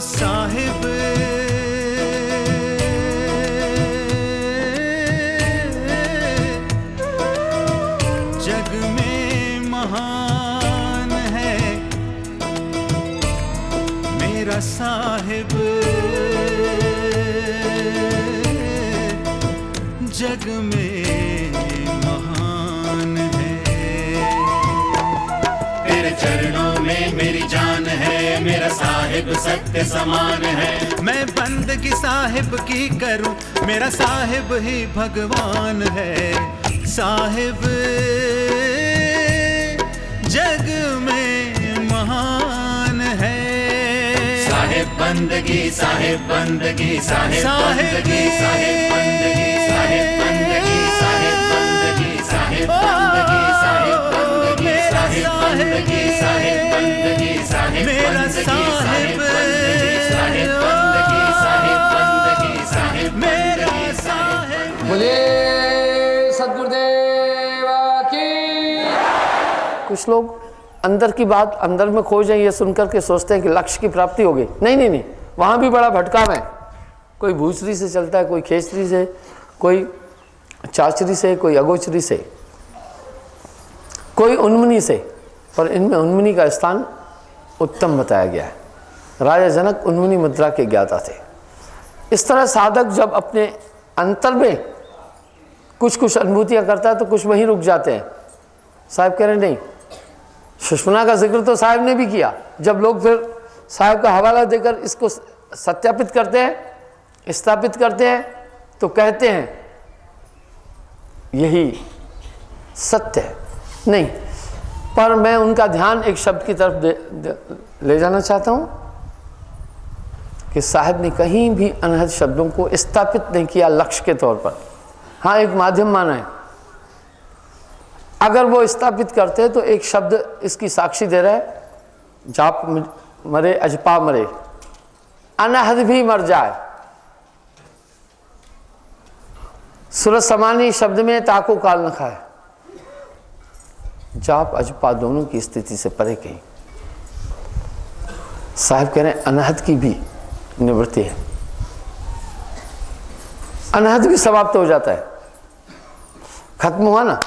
साहिब जग में महान है मेरा साहिब, जग में महान है। तेरे चरणों में मेरी जान है, मेरा साहिब सत्य समान है। मैं बंदगी साहिब की करूं, मेरा साहिब ही भगवान है। साहिब जग में महान है। साहिब बंदगी, साहिब बंदगी, साहिब बंदगी, साहिब बंदगी, साहिब बंदगी, साहिब बंदगी, साहिब बंदगी, साहिब बंदगी, साहिब बंदगी, साहिब बंदगी, साहिब मेरा बंदगी, साहिब, साहिब बंदगी, साहिब बंदगी, साहिब मेरा बंदगी, साहिब। बोले सद्गुरुदेव की। कुछ लोग अंदर की बात अंदर में खो जाए, ये सुनकर के सोचते हैं कि लक्ष्य की प्राप्ति हो गई। नहीं नहीं नहीं, वहाँ भी बड़ा भटकाव है। कोई भूसरी से चलता है, कोई खेचरी से, कोई चाचरी से, कोई अगोचरी से, कोई उन्मनी से, पर इनमें उन्मनी का स्थान उत्तम बताया गया है। राजा जनक उन्मनी मुद्रा के ज्ञाता थे। इस तरह साधक जब अपने अंतर में कुछ कुछ अनुभूतियाँ करता है तो कुछ वहीं रुक जाते हैं। साहब कह रहे नहीं, सुषमना का जिक्र तो साहब ने भी किया। जब लोग फिर साहब का हवाला देकर इसको सत्यापित करते हैं, स्थापित करते हैं, तो कहते हैं यही सत्य है। नहीं, पर मैं उनका ध्यान एक शब्द की तरफ ले जाना चाहता हूँ कि साहब ने कहीं भी अनहद शब्दों को स्थापित नहीं किया लक्ष्य के तौर पर। हाँ, एक माध्यम माना है। अगर वो स्थापित करते हैं तो एक शब्द इसकी साक्षी दे रहा है, जाप मरे अजपा मरे, अनहद भी मर जाए। सूरज समानी शब्द में ताको काल न खाए। जाप अजपा दोनों की स्थिति से परे कहीं। साहब कह रहे हैं अनहद की भी निवृत्ति है, अनहद भी समाप्त हो जाता है, खत्म हुआ ना।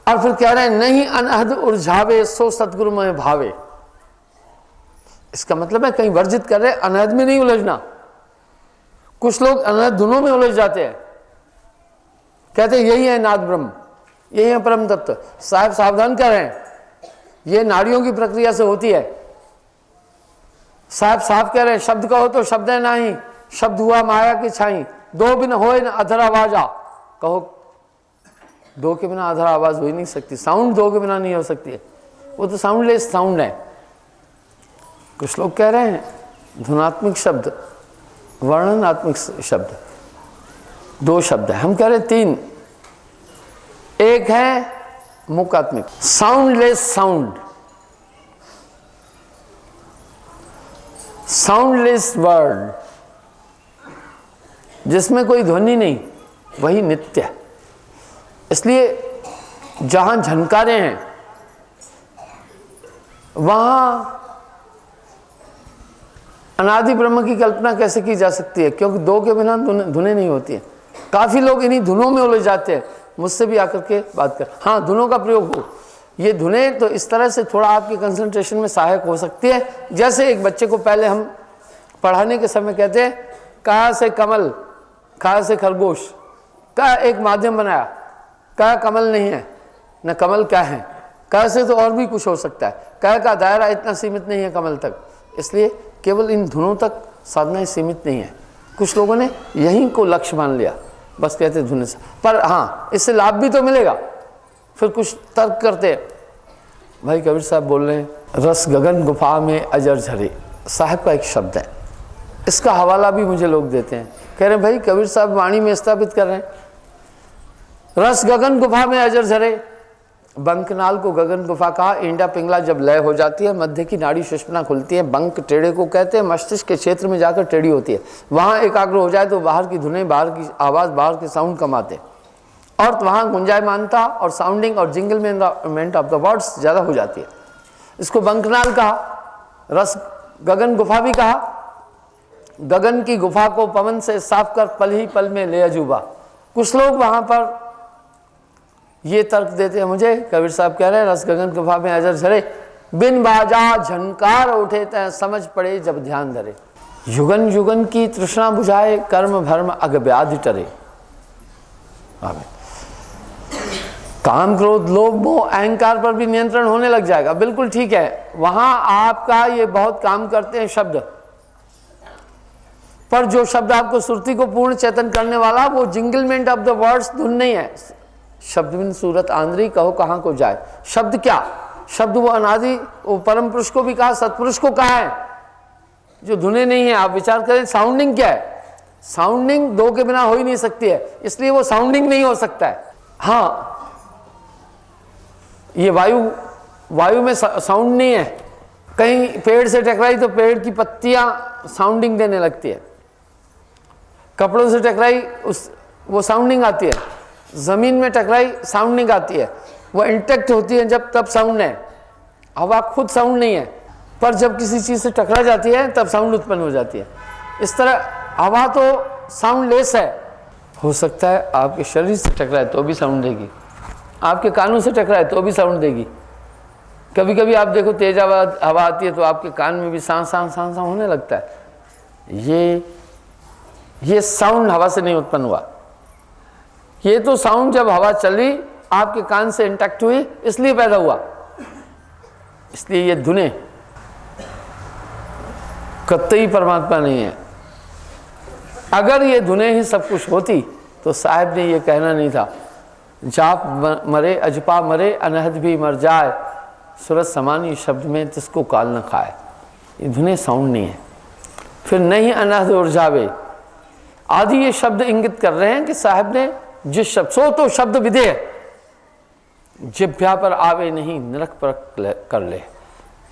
और फिर कह रहे हैं नहीं अनहद उलझावे सो सतगुरु में भावे। इसका मतलब है कहीं वर्जित कर रहे हैं, अनहद में नहीं उलझना। कुछ लोग अनहद धुनों में उलझ जाते हैं, कहते हैं यही है नाद ब्रह्म, यही है परम तत्व। साहब सावधान कर रहे हैं, ये नाड़ियों की प्रक्रिया से होती है। साहब साफ कह रहे हैं शब्द कहो तो शब्द है नाही, शब्द हुआ माया की छाई, दो बिन होए न अधर आवाजा। कहो दो के बिना अधर आवाज हो ही नहीं सकती, साउंड दो के बिना नहीं हो सकती है, वो तो साउंडलेस साउंड है। कुछ लोग कह रहे हैं धुनात्मक शब्द, वर्णनात्मक शब्द, दो शब्द है। हम कह रहे हैं तीन। एक है मुकात्मक, साउंडलेस साउंड, साउंडलेस वर्ड, जिसमें कोई ध्वनि नहीं, वही नित्य है। इसलिए जहां झनकारे हैं वहां अनादि ब्रह्म की कल्पना कैसे की जा सकती है, क्योंकि दो के बिना धुनें नहीं होती हैं। काफी लोग इन्हीं धुनों में उलझ जाते हैं। मुझसे भी आकर के बात कर, हाँ धुनों का प्रयोग हो, ये धुनें तो इस तरह से थोड़ा आपके कंसंट्रेशन में सहायक हो सकती है। जैसे एक बच्चे को पहले हम पढ़ाने के समय कहते हैं कहा से कमल, कहा से खरगोश, का एक माध्यम बनाया, कहा कमल नहीं है, न कमल क्या है, कहा से तो और भी कुछ हो सकता है, कहा का दायरा इतना सीमित नहीं है कमल तक। इसलिए केवल इन धुनों तक साधनाएं सीमित नहीं है। कुछ लोगों ने यहीं को लक्ष्य मान लिया, बस कहते धुन से। पर हाँ, इससे लाभ भी तो मिलेगा। फिर कुछ तर्क करते, भाई कबीर साहब बोल रहे हैं रस गगन गुफा में अजर झरे, साहब का एक शब्द है, इसका हवाला भी मुझे लोग देते हैं। कह रहे हैं भाई कबीर साहब वाणी में स्थापित कर रहे हैं रस गगन गुफा में अजर झरे। बंकनाल को गगन गुफा कहा। इंडा पिंगला जब लय हो जाती है, मध्य की नाड़ी सुषुम्ना खुलती है, बंक टेढ़े को कहते हैं, मस्तिष्क के क्षेत्र में जाकर टेढ़ी होती है, वहाँ एकाग्र हो जाए तो बाहर की धुनें, बाहर की आवाज़, बाहर के साउंड कमाते, और वहाँ गुंजायमानता और साउंडिंग और जिंगलमेंट ऑफ द वर्ड्स ज़्यादा हो जाती है। इसको बंकनाल कहा, रस गगन गुफा भी कहा। गगन की गुफा को पवन से साफ कर पल ही पल में ले अजूबा। कुछ लोग वहां पर ये तर्क देते हैं मुझे, कबीर साहब कह रहे हैं रस गगन गुफा में अजर झरे, बिन बाजा झनकार उठे तय समझ पड़े जब ध्यान धरे। युगन युगन की तृष्णा बुझाए कर्म भर्म अग व्याधि टरे। काम क्रोध लोभ मोह अहंकार पर भी नियंत्रण होने लग जाएगा। बिल्कुल ठीक है, वहां आपका ये बहुत काम करते हैं शब्द, पर जो शब्द आपको सुरती को पूर्ण चेतन करने वाला वो जिंगलमेंट ऑफ द वर्ड्स धुन नहीं है। शब्द बिन सूरत आंध्री कहो कहां को जाए। शब्द क्या? शब्द वो अनादि वो परम पुरुष को भी कहा, सतपुरुष को कहा है, जो धुने नहीं है। आप विचार करें साउंडिंग क्या है? साउंडिंग दो के बिना हो ही नहीं सकती है, इसलिए वो साउंडिंग नहीं हो सकता है। हाँ, ये वायु में साउंड नहीं है। कहीं पेड़ से टकराई तो पेड़ की पत्तियां साउंडिंग देने लगती है, कपड़ों से टकराई वो साउंडिंग आती है, जमीन में टकराई साउंडिंग आती है। वो इंटैक्ट होती है जब तब साउंड है। हवा खुद साउंड नहीं है, पर जब किसी चीज से टकरा जाती है तब साउंड उत्पन्न हो जाती है। इस तरह हवा तो साउंड लेस है। हो सकता है आपके शरीर से टकराए तो भी साउंड देगी, आपके कानों से टकराए तो भी साउंड देगी। कभी कभी आप देखो तेज हवा आती है तो आपके कान में भी सांस सांस सांस सांस होने लगता है। ये साउंड हवा से नहीं उत्पन्न हुआ। ये तो साउंड जब हवा चली आपके कान से इंटैक्ट हुई इसलिए पैदा हुआ। इसलिए ये धुने कतई परमात्मा नहीं है। अगर ये धुने ही सब कुछ होती तो साहब ने ये कहना नहीं था, जाप मरे अजपा मरे अनहद भी मर जाए, सूरज समानी शब्द में जिसको काल न खाए। ये धुने साउंड नहीं है। फिर नहीं अनहद उड़ जावे आदि ये शब्द इंगित कर रहे हैं कि साहब ने जिस शब्द सो तो शब्द विधेय जिभ्या पर आवे नहीं नरक पर कर ले,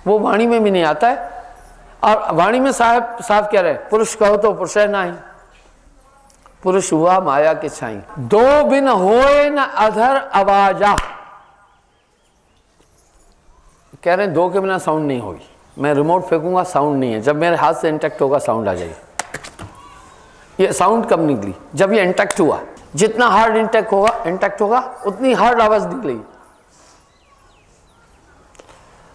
वो वाणी में भी नहीं आता है। और वाणी में साहब साफ कह रहे हैं, पुरुष कहो तो पुरुष है नहीं, पुरुष हुआ माया के छाई, दो बिन होए न अधर आवाजा। कह रहे हैं दो के बिना साउंड नहीं होगी। मैं रिमोट फेंकूंगा साउंड नहीं है, जब मेरे हाथ से इंटैक्ट होगा साउंड आ जाएगी। ये साउंड कब निकली? जब ये इंटैक्ट हुआ। जितना हार्ड इंटैक्ट होगा उतनी हार्ड आवाज निकलेगी।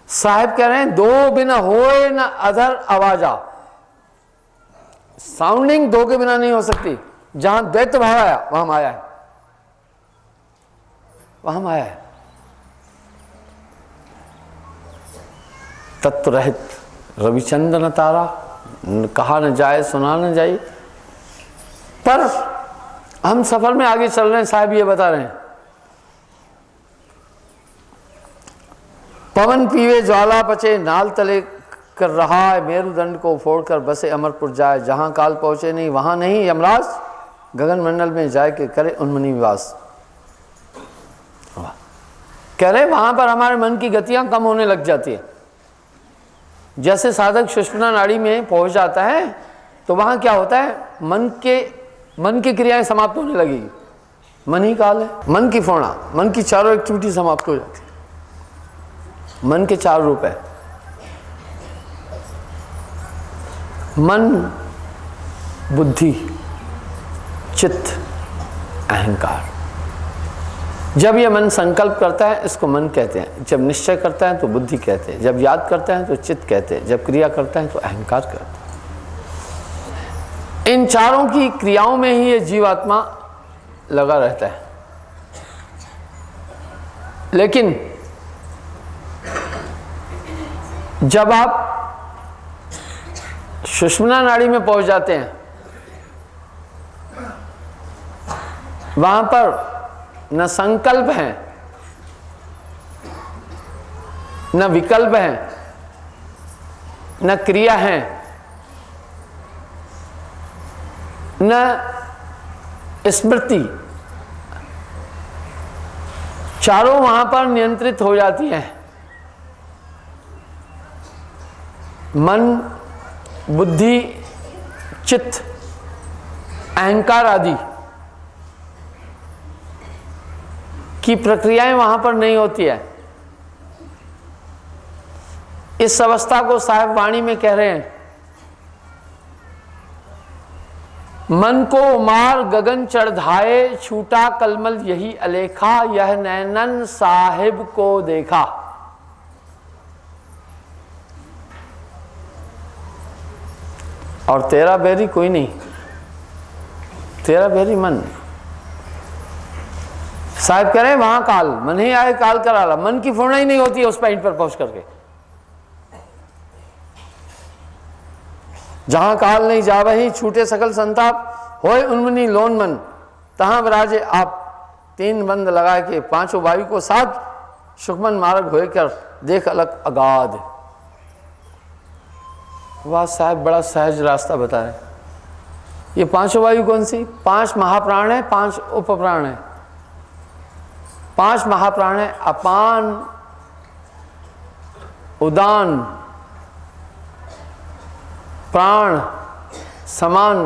साहब कह रहे हैं दो बिना होए न अधर आवाजा। साउंडिंग दो के बिना नहीं हो सकती। जहां द्वैत भाव आया वहां माया है, वहां माया है। तत्व रहित रविचंद्र न तारा, कहा न जाए सुना न जाए। पर हम सफर में आगे चल रहे हैं, साहब ये बता रहे हैं, पवन पीवे ज्वाला पचे नाल तले कर रहा है, मेरुदंड को फोड़कर बसे अमरपुर जाए, जहां काल पहुंचे नहीं वहां नहीं यमराज, गगन मंडल में जाए के करे उन्मनी निवास। कह रहे वहां पर हमारे मन की गतियां कम होने लग जाती है। जैसे साधक सुषुम्ना नाड़ी में पहुंच जाता है तो वहां क्या होता है, मन की क्रियाएं समाप्त होने लगेगी। मन ही काल है, मन की फोड़ा, मन की चारों एक्टिविटी समाप्त हो जाती है। मन के चार रूप है, मन, बुद्धि, चित्त, अहंकार। जब यह मन संकल्प करता है इसको मन कहते हैं, जब निश्चय करता है तो बुद्धि कहते हैं, जब याद करता है तो चित्त कहते हैं, जब क्रिया करता है तो अहंकार कहते हैं। इन चारों की क्रियाओं में ही ये जीवात्मा लगा रहता है। लेकिन जब आप सुषुम्ना नाड़ी में पहुंच जाते हैं, वहां पर न संकल्प है, न विकल्प है, न क्रिया है, न स्मृति, चारों वहां पर नियंत्रित हो जाती हैं। मन, बुद्धि, चित्त, अहंकार आदि की प्रक्रियाएं वहां पर नहीं होती है। इस अवस्था को साहब वाणी में कह रहे हैं मन को मार गगन चढ़ाए, छूटा कलमल यही अलेखा, यह नैनन साहिब को देखा। और तेरा बैरी कोई नहीं, तेरा बैरी मन। साहिब कह रहे हैं वहां काल, मन ही आए काल कराला। मन की पूर्ण ही नहीं होती है उस पॉइंट पर पहुंच करके। जहां काल नहीं जावही, छूटे सकल संताप, होय उन्मनी लोन मन, तहां विराजे आप। तीन बंद लगा के पांचों वायु को साथ, सुखमन मार्ग होकर देख अलग अगाध। वाह साहब, बड़ा सहज रास्ता बता रहे। ये पांचों वायु कौन सी? 5 महाप्राण है, 5 उपप्राण है। 5 महाप्राण है अपान, उदान, प्राण, समान,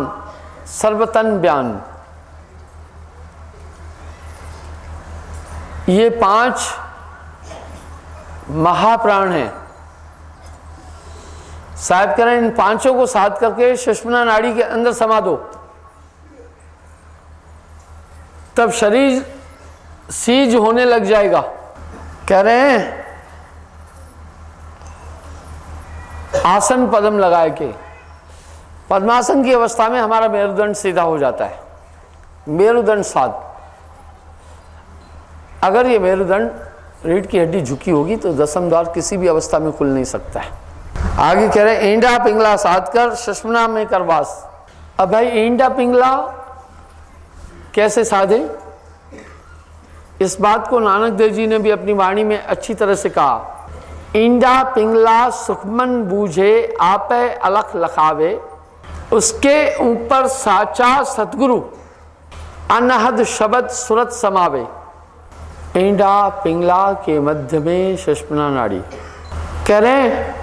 सर्वतन बयान। ये 5 महाप्राण हैं। साहब कह रहे हैं इन पांचों को साथ करके सुषुम्ना नाड़ी के अंदर समा दो, तब शरीर सीज होने लग जाएगा। कह रहे हैं आसन पद्म लगाए के, पद्मासन की अवस्था में हमारा मेरुदंड सीधा हो जाता है। मेरुदंड साध, अगर ये मेरुदंड रीढ़ की हड्डी झुकी होगी तो दसम द्वार किसी भी अवस्था में खुल नहीं सकता है। आगे कह रहे हैं ईंडा पिंगला साध कर सुषुम्ना में कर वास। अब भाई ईंडा पिंगला कैसे साधे? इस बात को नानक देव जी ने भी अपनी वाणी में अच्छी तरह से कहा। ईंडा पिंगला सुखमन बूझे, आपे अलख लखावे, उसके ऊपर साचा सतगुरु, अनहद शब्द सुरत समावे। ईंडा पिंगला के मध्य में सुषुम्ना नाड़ी। कह रहे हैं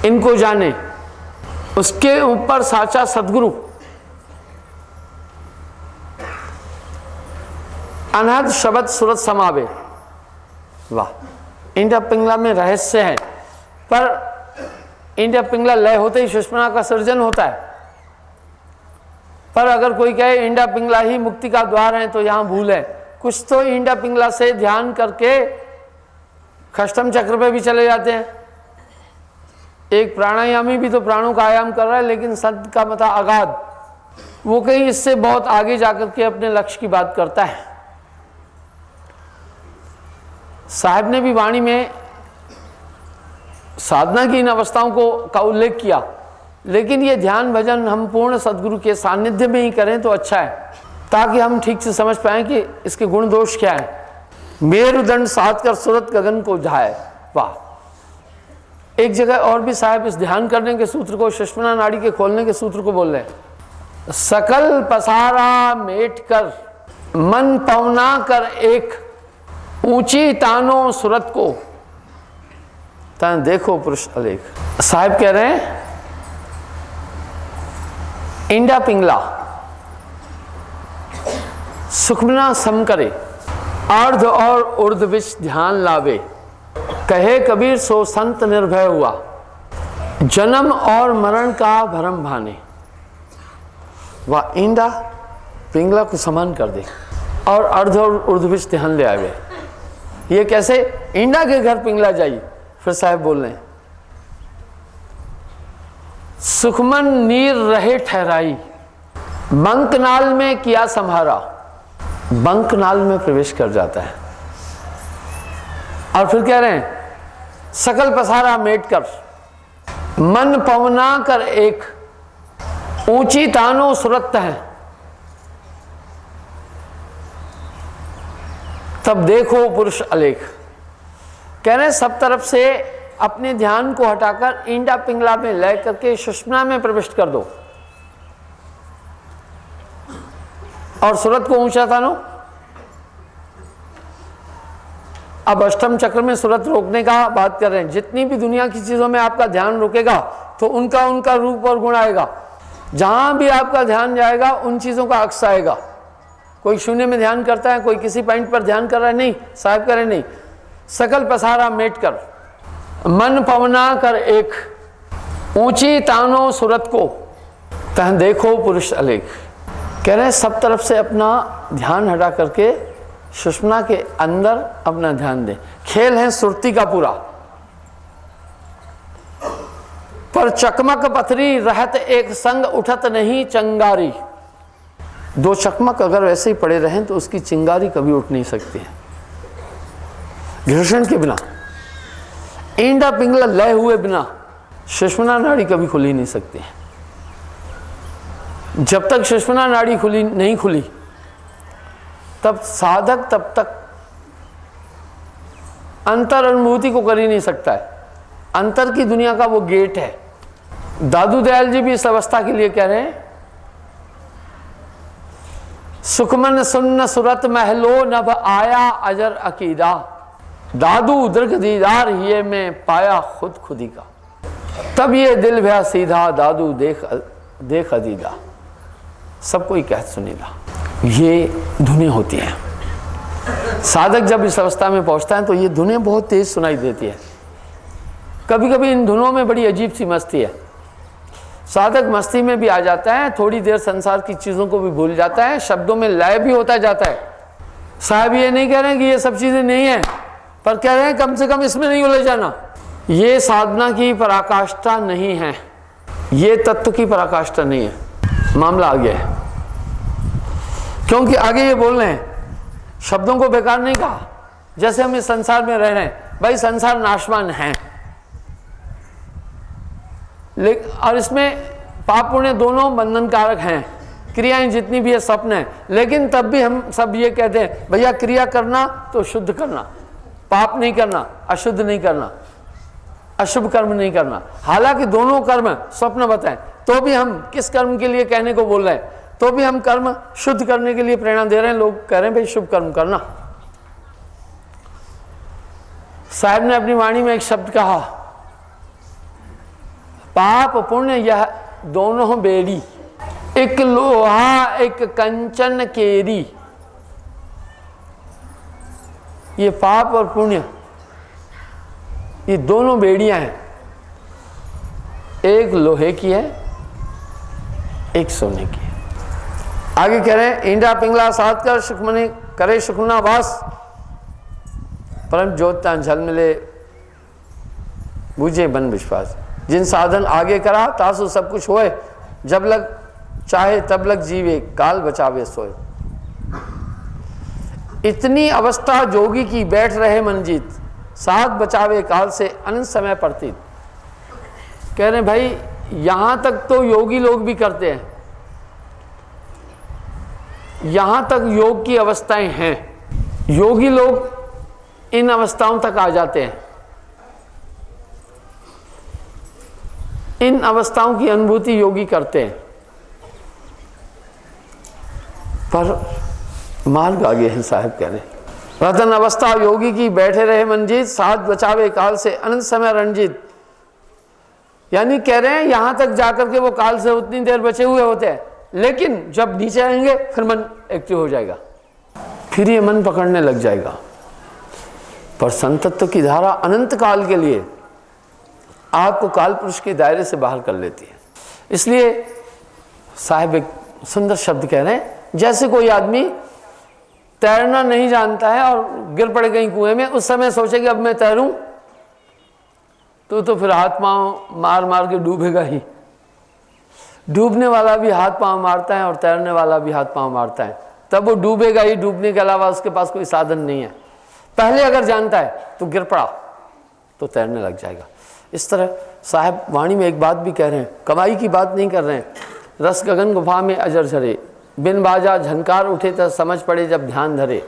इनको जाने, उसके ऊपर साचा सतगुरु, अनहद शब्द सुरत समावे। वाह, ईंडा पिंगला में रहस्य है। पर ईंडा पिंगला लय होते ही सुषुम्ना का सृजन होता है। पर अगर कोई कहे ईंडा पिंगला ही मुक्ति का द्वार है तो यहां भूल है। कुछ तो ईंडा पिंगला से ध्यान करके खष्टम चक्र पे भी चले जाते हैं। एक प्राणायामी भी तो प्राणों का आयाम कर रहा है, लेकिन संत का मता अगाध, वो कहीं इससे बहुत आगे जाकर के अपने लक्ष्य की बात करता है। साहब ने भी वाणी में साधना की इन अवस्थाओं का उल्लेख किया, लेकिन ये ध्यान भजन हम पूर्ण सद्गुरु के सानिध्य में ही करें तो अच्छा है, ताकि हम ठीक से समझ पाएं कि इसके गुण दोष क्या है। मेरुदंड साध कर सूरत गगन को झाए। वाह, एक जगह और भी साहब इस ध्यान करने के सूत्र को, सुषुम्ना नाड़ी के खोलने के सूत्र को बोल रहे हैं। सकल पसारा मेट कर, मन पवना कर एक, ऊंची तानो सुरत को, तन देखो पुरुष अलेख। साहब कह रहे हैं ईंडा पिंगला सुखमना सम करे, अर्ध और उर्ध विच ध्यान लावे, कहे कबीर सो संत निर्भय हुआ, जन्म और मरण का भरम भाने। वह ईंडा पिंगला को समान कर दे और अर्ध और उर्ध विच ध्यान ले आवे। ये कैसे? ईंडा के घर पिंगला जाइए। फिर साहब बोल रहे हैं सुखमन नीर रहे ठहराई, बंकनाल में किया संहारा। बंकनाल में प्रवेश कर जाता है। और फिर कह रहे हैं सकल पसारा मेट कर, मन पवना कर एक, ऊंची तानो सुरत है, तब देखो पुरुष अलेख। कह रहे हैं सब तरफ से अपने ध्यान को हटाकर ईंडा पिंगला में लय करके सुषुम्ना में प्रविष्ट कर दो और सूरत को ऊंचा तानो। अब अष्टम चक्र में सूरत रोकने का बात कर रहे हैं। जितनी भी दुनिया की चीजों में आपका ध्यान रुकेगा तो उनका उनका रूप और गुण आएगा। जहां भी आपका ध्यान जाएगा उन चीजों का अक्स आएगा। कोई शून्य में ध्यान करता है, कोई किसी पॉइंट पर ध्यान कर रहा है, नहीं साहब करे नहीं। सकल पसारा मेट कर, मन पवना कर एक, ऊंची तानो सूरत को, तहं देखो पुरुष अलेख। कह रहे हैं सब तरफ से अपना ध्यान हटा करके सुषुम्ना के अंदर अपना ध्यान दें। खेल है सुरती का पूरा, पर चकमक पथरी रहत एक संग उठत नहीं चंगारी। दो चकमक अगर वैसे ही पड़े रहें तो उसकी चिंगारी कभी उठ नहीं सकती है। घर्षण के बिना, ईंडा पिंगला लय हुए बिना सुषुम्ना नाड़ी कभी खुल ही नहीं सकती है। जब तक सुषुम्ना नाड़ी नहीं खुली तब साधक तब तक अंतर अनुभूति को कर ही नहीं सकता है। अंतर की दुनिया का वो गेट है। दादू दयाल जी भी इस अवस्था के लिए कह रहे हैं, सुखमन सुन्न सुरत महलो नभ आया अजर अकीदा। दादू दृग दीदार ये में पाया खुद खुदी का। तब ये दिल भया सीधा दादू देख अदीदा। सब कोई कहत सुनीला। ये धुनें होती हैं। साधक जब इस अवस्था में पहुंचता है तो ये धुनें बहुत तेज सुनाई देती है। कभी कभी इन धुनों में बड़ी अजीब सी मस्ती है। साधक मस्ती में भी आ जाता है, थोड़ी देर संसार की चीज़ों को भी भूल जाता है, शब्दों में लय भी होता जाता है। साहब ये नहीं कह रहे हैं कि ये सब चीज़ें नहीं हैं, पर कह रहे हैं कम से कम इसमें नहीं उलझ जाना। ये साधना की पराकाष्ठा नहीं है, ये तत्व की पराकाष्ठा नहीं है। मामला आगे है, क्योंकि आगे ये बोल रहे हैं, शब्दों को बेकार नहीं कहा। जैसे हम इस संसार में रह रहे हैं, भाई संसार नाशवान है, और इसमें पाप पुण्य दोनों बंधनकारक हैं। क्रियाएं जितनी भी है स्वप्न है, लेकिन तब भी हम सब ये कहते हैं भैया क्रिया करना तो शुद्ध करना, पाप नहीं करना, अशुद्ध नहीं करना, अशुभ कर्म नहीं करना। हालांकि दोनों कर्म स्वप्न बताएं, तो भी हम किस कर्म के लिए कहने को बोल रहे हैं, तो भी हम कर्म शुद्ध करने के लिए प्रेरणा दे रहे हैं। लोग कह रहे हैं भाई शुभ कर्म करना। साहब ने अपनी वाणी में एक शब्द कहा, पाप पुण्य यह दोनों बेड़ी, एक लोहा एक कंचन केरी। ये पाप और पुण्य ये दोनों बेड़ियां हैं, एक लोहे की है एक सोने की है। आगे कह रहे हैं, ईंडा पिंगला साध कर सुखमनी करे सुखना वास, परम ज्योत झल मिले बुझे बन विश्वास। जिन साधन आगे करा तासु सब कुछ होए, जब लग चाहे तब लग जीवे काल बचावे सोए। इतनी अवस्था जोगी की बैठ रहे मनजीत, साथ बचावे काल से अनंत समय प्रतीत। कह रहे हैं भाई यहां तक तो योगी लोग भी करते हैं, यहां तक योग की अवस्थाएं हैं, योगी लोग इन अवस्थाओं तक आ जाते हैं, इन अवस्थाओं की अनुभूति योगी करते हैं, पर मार्ग आगे है। साहब कह रहे हैं, रतन अवस्था योगी की बैठे रहे मंजीत, साथ बचावे काल से अनंत समय रणजीत। यानी कह रहे हैं यहां तक जाकर के वो काल से उतनी देर बचे हुए होते हैं, लेकिन जब नीचे आएंगे फिर मन एक्टिव हो जाएगा, फिर ये मन पकड़ने लग जाएगा। पर संतत्व की धारा अनंत काल के लिए आपको काल पुरुष के दायरे से बाहर कर लेती है। इसलिए साहब एक सुंदर शब्द कह रहे हैं, जैसे कोई आदमी तैरना नहीं जानता है और गिर पड़े कहीं कुएं में, उस समय सोचे कि अब मैं तैरूं, तो फिर हाथ पांव मार मार के डूबेगा ही। डूबने वाला भी हाथ पांव मारता है और तैरने वाला भी हाथ पांव मारता है, तब वो डूबेगा ही। डूबने के अलावा उसके पास कोई साधन नहीं है। पहले अगर जानता है तो गिर पड़ा तो तैरने लग जाएगा। इस तरह साहब वाणी में एक बात भी कह रहे हैं, कमाई की बात नहीं कर रहे हैं। रस गगन गुफा में अजर झरे, बिन बाजा झनकार उठे तो समझ पड़े जब ध्यान धरे।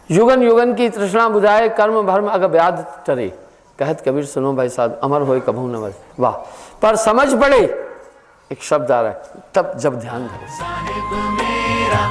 युगन युगन की तृष्णा बुझाए, कर्म भर्म अग व्याध टरे। कहत कबीर सुनो भाई साहब, अमर होए कभू न मरे। वाह, पर समझ पड़े एक शब्द आ रहा है, तब जब ध्यान धरे। साहिब मेरा